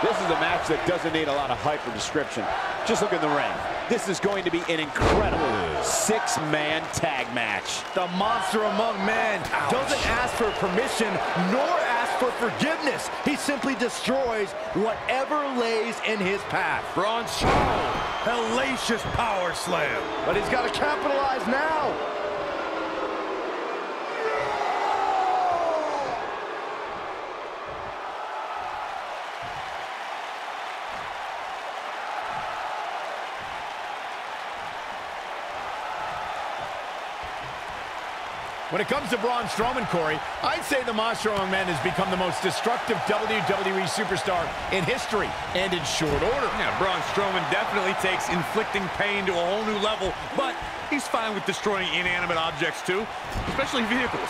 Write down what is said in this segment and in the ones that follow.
This is a match that doesn't need a lot of hype or description. Just look in the ring. This is going to be an incredible six-man tag match. The monster among men doesn't ask for permission nor ask for forgiveness. He simply destroys whatever lays in his path. Braun Strowman, hellacious power slam. But he's got to capitalize now. When it comes to Braun Strowman, Corey, I'd say the Monster Among Men has become the most destructive WWE superstar in history, and in short order. Yeah, Braun Strowman definitely takes inflicting pain to a whole new level, but he's fine with destroying inanimate objects too, especially vehicles.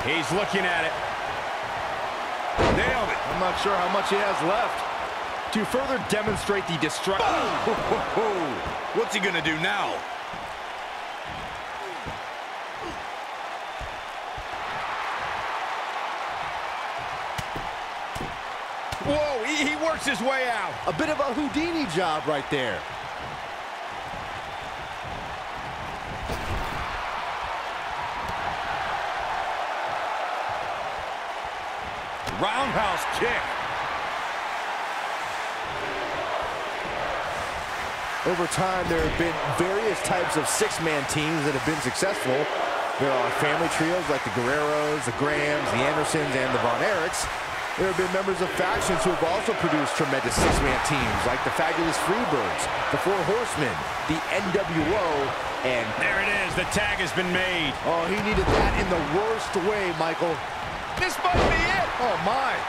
He's looking at it. Nailed it. I'm not sure how much he has left. To further demonstrate the destruction. What's he gonna do now? Whoa, he works his way out. A bit of a Houdini job right there. Roundhouse kick. Over time, there have been various types of six-man teams that have been successful. There are family trios like the Guerreros, the Grahams, the Andersons, and the Von Erichs. There have been members of factions who have also produced tremendous six-man teams like the Fabulous Freebirds, the Four Horsemen, the NWO, and... There it is. The tag has been made. Oh, he needed that in the worst way, Michael. This might be it. Oh, my.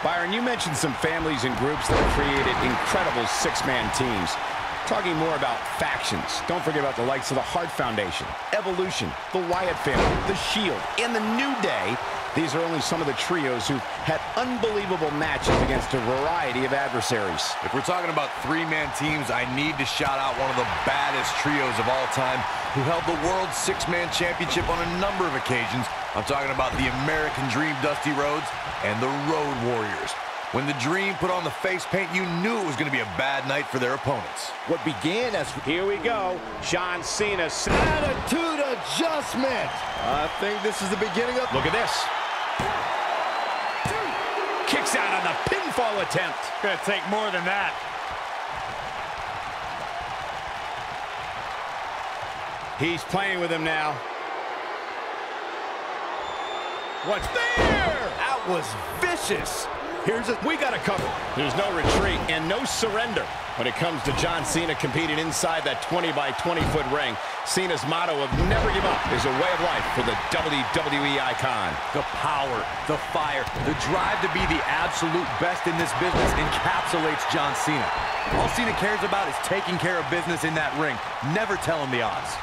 Byron, you mentioned some families and groups that have created incredible six-man teams. Talking more about factions, don't forget about the likes of the Hart Foundation, Evolution, the Wyatt family, the Shield, and the New Day. These are only some of the trios who've had unbelievable matches against a variety of adversaries. If we're talking about three-man teams, I need to shout out one of the baddest trios of all time who held the World Six-Man Championship on a number of occasions. I'm talking about the American Dream, Dusty Rhodes, and the Road Warriors. When the Dream put on the face paint, you knew it was going to be a bad night for their opponents. What began as... Here we go. John Cena. Attitude adjustment. I think this is the beginning of... Look at this. Kicks out on the pinfall attempt. Gonna take more than that. He's playing with him now. What's there? That was vicious. We got it covered. There's no retreat and no surrender when it comes to John Cena competing inside that 20-by-20-foot ring. Cena's motto of never give up is a way of life for the WWE icon. The power, the fire, the drive to be the absolute best in this business encapsulates John Cena. All Cena cares about is taking care of business in that ring. Never tell him the odds.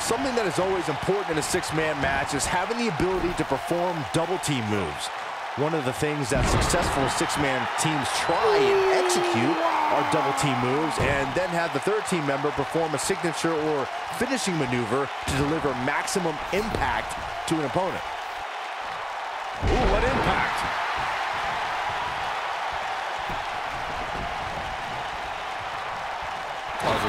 Something that is always important in a six-man match is having the ability to perform double-team moves. One of the things that successful six-man teams try and execute are double-team moves, and then have the third team member perform a signature or finishing maneuver to deliver maximum impact to an opponent. Ooh, what impact!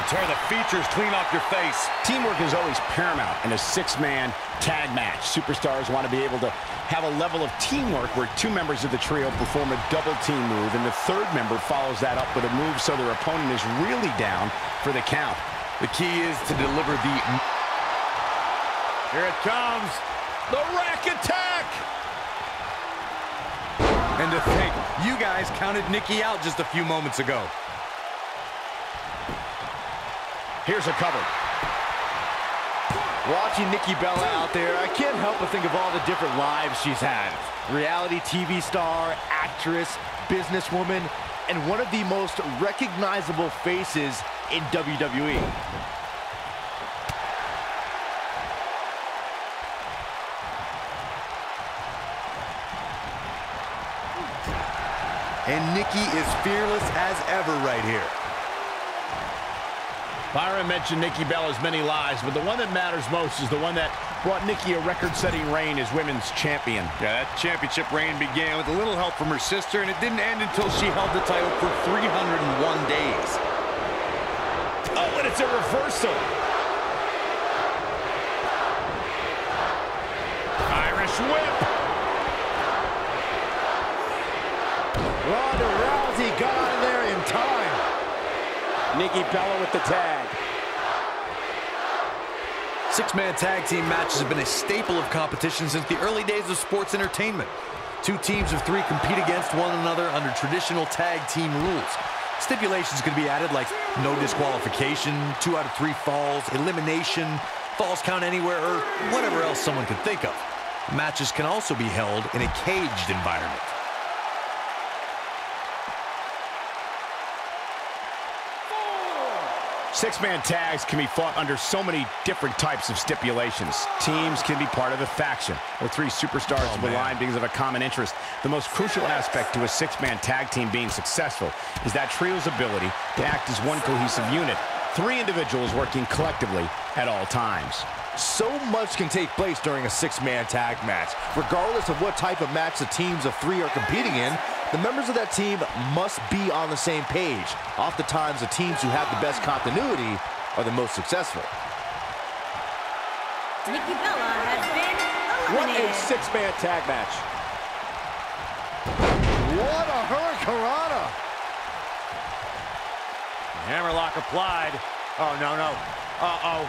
Tear the features clean off your face. Teamwork is always paramount in a six-man tag match. Superstars want to be able to have a level of teamwork where two members of the trio perform a double-team move, and the third member follows that up with a move so their opponent is really down for the count. The key is to deliver the... Here it comes. The rack attack! And to think, you guys counted Nikki out just a few moments ago. Here's a cover. Watching Nikki Bella out there, I can't help but think of all the different lives she's had. Reality TV star, actress, businesswoman, and one of the most recognizable faces in WWE. And Nikki is fearless as ever right here. Byron mentioned Nikki Bella's many lives, but the one that matters most is the one that brought Nikki a record-setting reign as women's champion. Yeah, that championship reign began with a little help from her sister, and it didn't end until she held the title for 301 days. Oh, and it's a reversal. Irish whip. Ronda Rousey got out of there in time. Nikki Bella with the tag. Six-man tag team matches have been a staple of competition since the early days of sports entertainment. Two teams of three compete against one another under traditional tag team rules. Stipulations can be added like no disqualification, 2 out of 3 falls, elimination, falls count anywhere, or whatever else someone could think of. Matches can also be held in a caged environment. Six-man tags can be fought under so many different types of stipulations. Teams can be part of a faction, or 3 superstars will align because of a common interest. The most crucial aspect to a six-man tag team being successful is that trio's ability to act as one cohesive unit. 3 individuals working collectively at all times. So much can take place during a six-man tag match. Regardless of what type of match the teams of 3 are competing in, the members of that team must be on the same page. Oftentimes, the teams who have the best continuity are the most successful. Nikki Bella has been What eliminated. a six-man tag match. What a hurricanrana! Hammerlock applied. Oh, no, no. Uh-oh.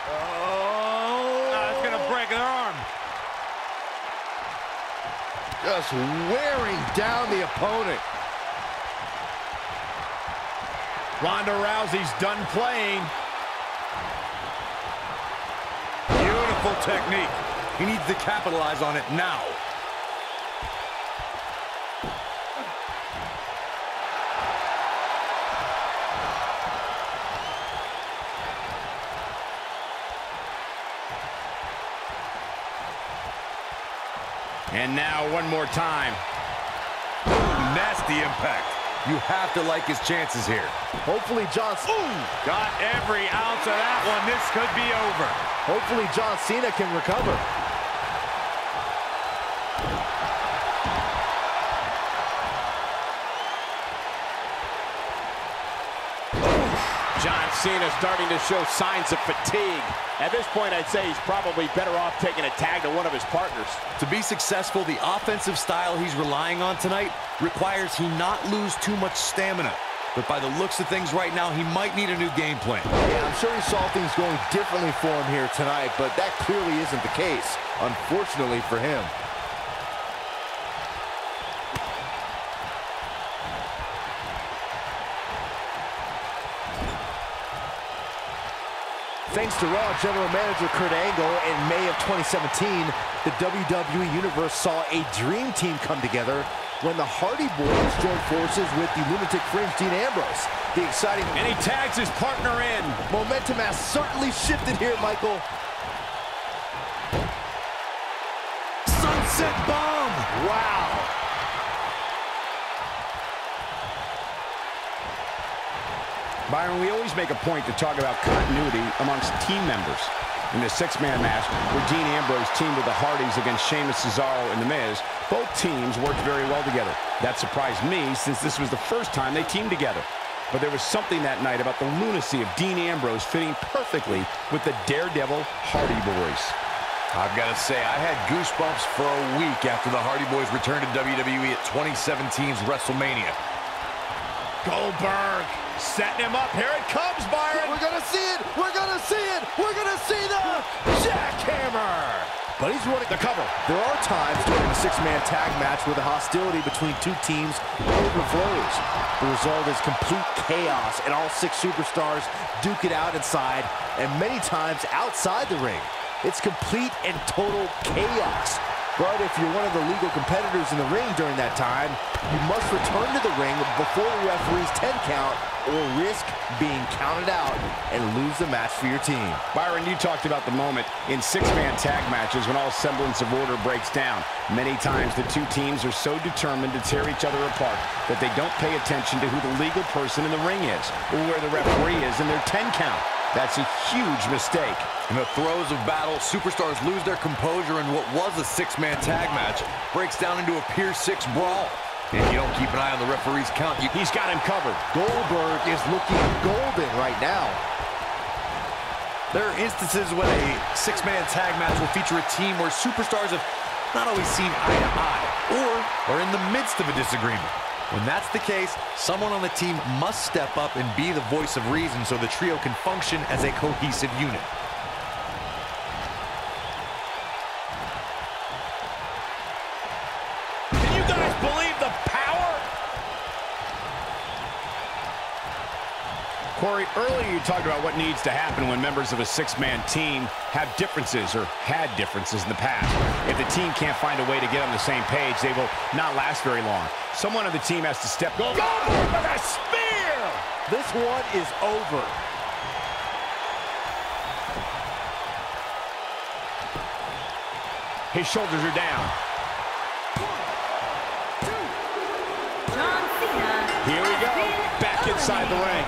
Oh, it's going to break an arm. Just wearing down the opponent. Ronda Rousey's done playing. Beautiful technique. He needs to capitalize on it now. And now one more time. Nasty impact. You have to like his chances here. Hopefully John... Got every ounce of that one. This could be over. Hopefully John Cena can recover. John Cena starting to show signs of fatigue. At this point, I'd say he's probably better off taking a tag to one of his partners. To be successful, the offensive style he's relying on tonight requires he not lose too much stamina. But by the looks of things right now, he might need a new game plan. Yeah, I'm sure he saw things going differently for him here tonight, but that clearly isn't the case, unfortunately for him. Thanks to Raw General Manager Kurt Angle, in May of 2017, the WWE Universe saw a dream team come together when the Hardy Boys joined forces with the Lunatic Fringe Dean Ambrose. The exciting... And he tags his partner in. Momentum has certainly shifted here, Michael. Sunset bomb! Wow. Byron, we always make a point to talk about continuity amongst team members. In the six-man match, where Dean Ambrose teamed with the Hardys against Sheamus, Cesaro, and The Miz, both teams worked very well together. That surprised me, since this was the first time they teamed together. But there was something that night about the lunacy of Dean Ambrose fitting perfectly with the Daredevil Hardy Boys. I've got to say, I had goosebumps for a week after the Hardy Boys returned to WWE at 2017's WrestleMania. Goldberg setting him up. Here it comes, Byron. We're going to see it. We're going to see it. We're going to see the jackhammer. But he's running the cover. There are times during a six-man tag match where the hostility between two teams overflows. The result is complete chaos, and all 6 superstars duke it out inside, and many times outside the ring. It's complete and total chaos. But if you're one of the legal competitors in the ring during that time, you must return to the ring before the referee's 10 count or risk being counted out and lose the match for your team. Byron, you talked about the moment in six-man tag matches when all semblance of order breaks down. Many times the two teams are so determined to tear each other apart that they don't pay attention to who the legal person in the ring is or where the referee is in their 10 count. That's a huge mistake. In the throes of battle, superstars lose their composure, and what was a six-man tag match breaks down into a Pier 6 brawl. And you don't keep an eye on the referee's count. He's got him covered. Goldberg is looking golden right now. There are instances when a six-man tag match will feature a team where superstars have not always seen eye to eye or are in the midst of a disagreement. When that's the case, someone on the team must step up and be the voice of reason so the trio can function as a cohesive unit. Can you guys believe the power? Corey, earlier you talked about what needs to happen when members of a six-man team have differences or had differences in the past. If the team can't find a way to get on the same page, they will not last very long. Someone on the team has to step up. Goldberg with a spear! This one is over. His shoulders are down. John Cena. Here we go. Back inside the ring.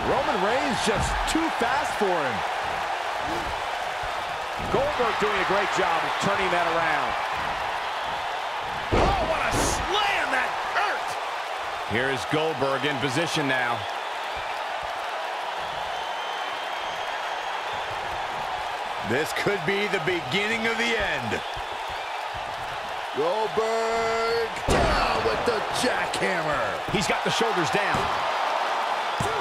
Roman Reigns just too fast for him. Goldberg doing a great job of turning that around. Oh, what a slam! That hurt! Here is Goldberg in position now. This could be the beginning of the end. Goldberg down with the jackhammer. He's got the shoulders down.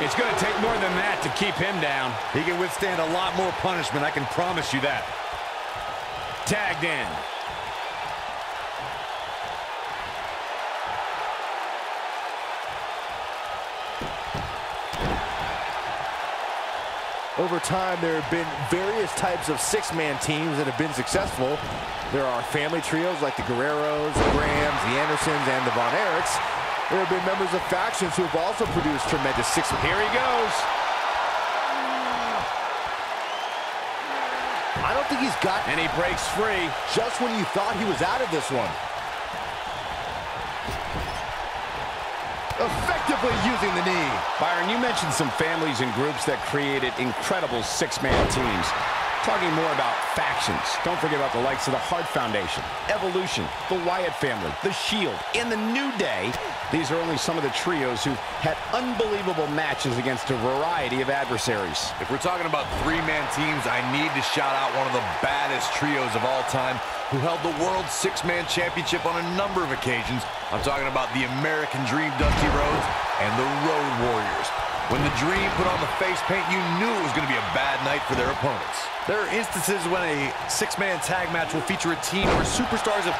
It's going to take more than that to keep him down. He can withstand a lot more punishment, I can promise you that. Tagged in. Over time, there have been various types of six-man teams that have been successful. There are family trios like the Guerreros, the Grahams, the Andersons, and the Von Erichs. There have been members of factions who have also produced tremendous six. Here he goes. I don't think he's got... And he breaks free. Just when you thought he was out of this one. Effectively using the knee. Byron, you mentioned some families and groups that created incredible six-man teams. Talking more about factions. Don't forget about the likes of the Hart Foundation, Evolution, the Wyatt family, the Shield, and the New Day. These are only some of the trios who've had unbelievable matches against a variety of adversaries. If we're talking about three-man teams, I need to shout out one of the baddest trios of all time who held the World Six-Man Championship on a number of occasions. I'm talking about the American Dream, Dusty Rhodes, and the Road Warriors. When the Dream put on the face paint, you knew it was going to be a bad night for their opponents. There are instances when a six-man tag match will feature a team where superstars have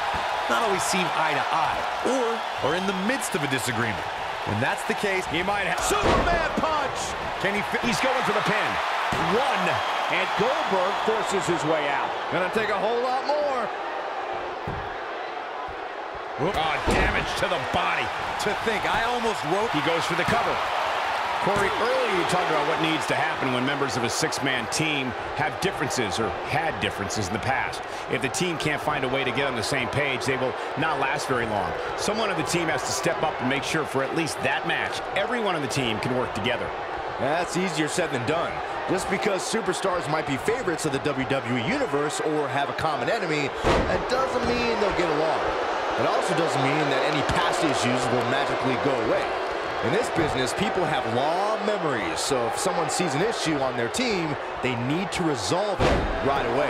not always seen eye to eye or are in the midst of a disagreement. When that's the case, He might have... Superman punch! Can he... He's going for the pin. One. And Goldberg forces his way out. Gonna take a whole lot more. Oh, damage to the body. to think, I almost wrote... He goes for the cover. Corey, earlier you talked about what needs to happen when members of a six-man team have differences or had differences in the past. If the team can't find a way to get on the same page, they will not last very long. Someone on the team has to step up and make sure for at least that match, everyone on the team can work together. That's easier said than done. Just because superstars might be favorites of the WWE Universe or have a common enemy, that doesn't mean they'll get along. It also doesn't mean that any past issues will magically go away. In this business, people have long memories, so if someone sees an issue on their team, they need to resolve it right away.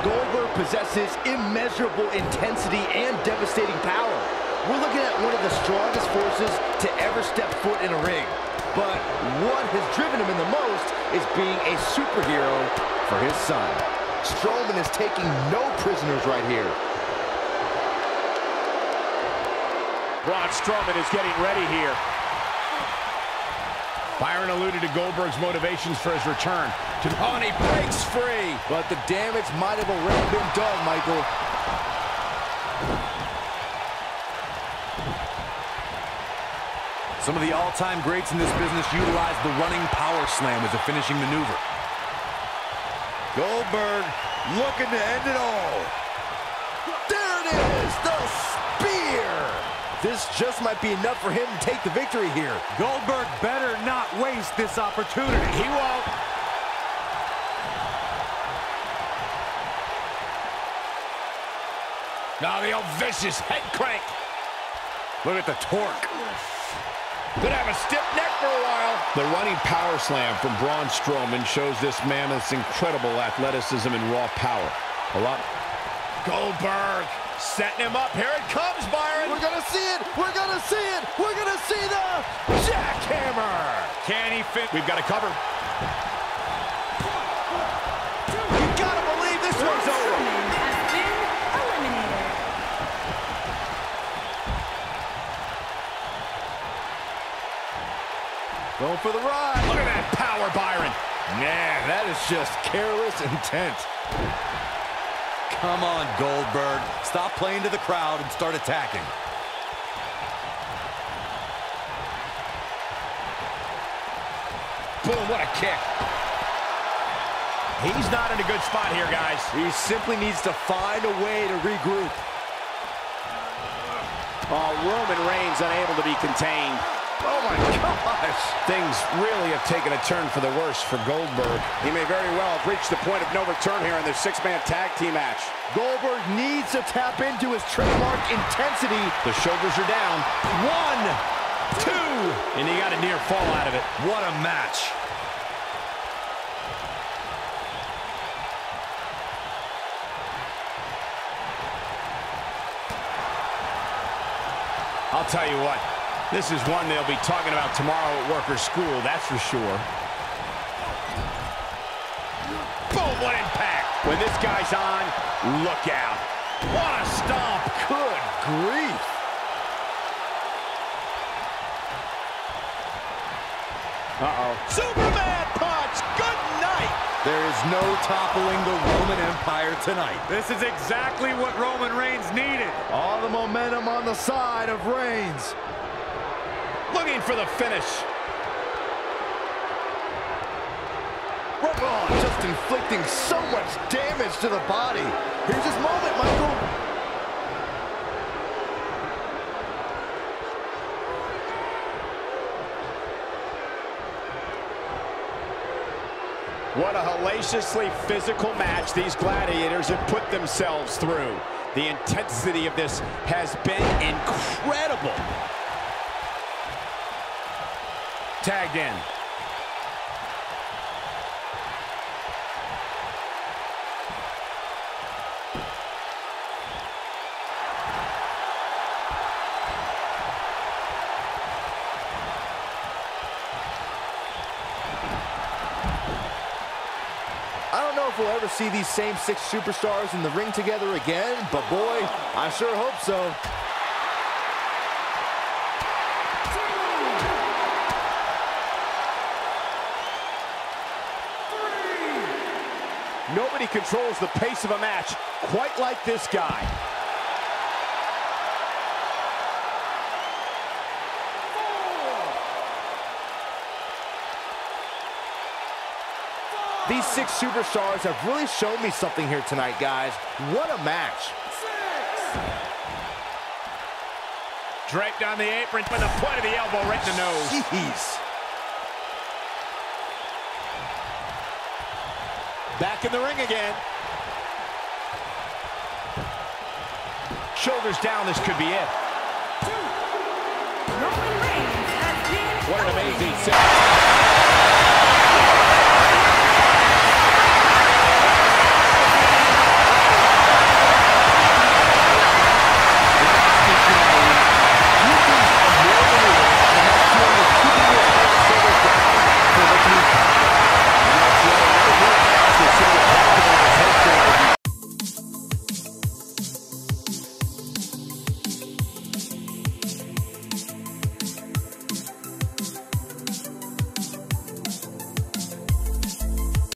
Goldberg possesses immeasurable intensity and devastating power. We're looking at one of the strongest forces to ever step foot in a ring. But what has driven him in the most is being a superhero for his son. Strowman is taking no prisoners right here. Braun Strowman is getting ready here. Byron alluded to Goldberg's motivations for his return. Oh, and he breaks free. But the damage might have already been done, Michael. Some of the all-time greats in this business utilize the running power slam as a finishing maneuver. Goldberg looking to end it all. There it is, the spear. This just might be enough for him to take the victory here. Goldberg better not waste this opportunity. He won't. Now the old vicious head crank. Look at the torque. Could have a stiff neck for a while. The running power slam from Braun Strowman shows this mammoth's incredible athleticism and raw power. A lot. Goldberg setting him up. Here it comes, Byron. We're gonna see it. We're gonna see it. We're gonna see the jackhammer. Can he fit? We've got to cover. You gotta believe this one's over. Has been eliminated. Going for the ride. Look at that power, Byron. Man, that is just careless intent. Come on, Goldberg. Stop playing to the crowd and start attacking. Boom, what a kick. He's not in a good spot here, guys. He simply needs to find a way to regroup. Oh, Roman Reigns unable to be contained. Oh, my gosh. Things really have taken a turn for the worse for Goldberg. He may very well have reached the point of no return here in this six-man tag team match. Goldberg needs to tap into his trademark intensity. The shoulders are down. 1, 2. And he got a near fall out of it. What a match. I'll tell you what, this is one they'll be talking about tomorrow at workers' school, that's for sure. Boom, what impact. When this guy's on, look out. What a stomp. Good grief. Uh-oh. Superman punch. Good night. There is no toppling the Roman Empire tonight. This is exactly what Roman Reigns needed. All the momentum on the side of Reigns. Looking for the finish. Oh, just inflicting so much damage to the body. Here's his moment, Michael. What a hellaciously physical match these gladiators have put themselves through. The intensity of this has been incredible. Tagged in. I don't know if we'll ever see these same 6 superstars in the ring together again, but boy, I sure hope so. Nobody controls the pace of a match quite like this guy. These 6 superstars have really shown me something here tonight, guys. What a match. Draped on the apron with the point of the elbow right in the nose. Jeez. Back in the ring again. Shoulders down, this could be it. Roman Reigns has been What an amazing eliminated. set.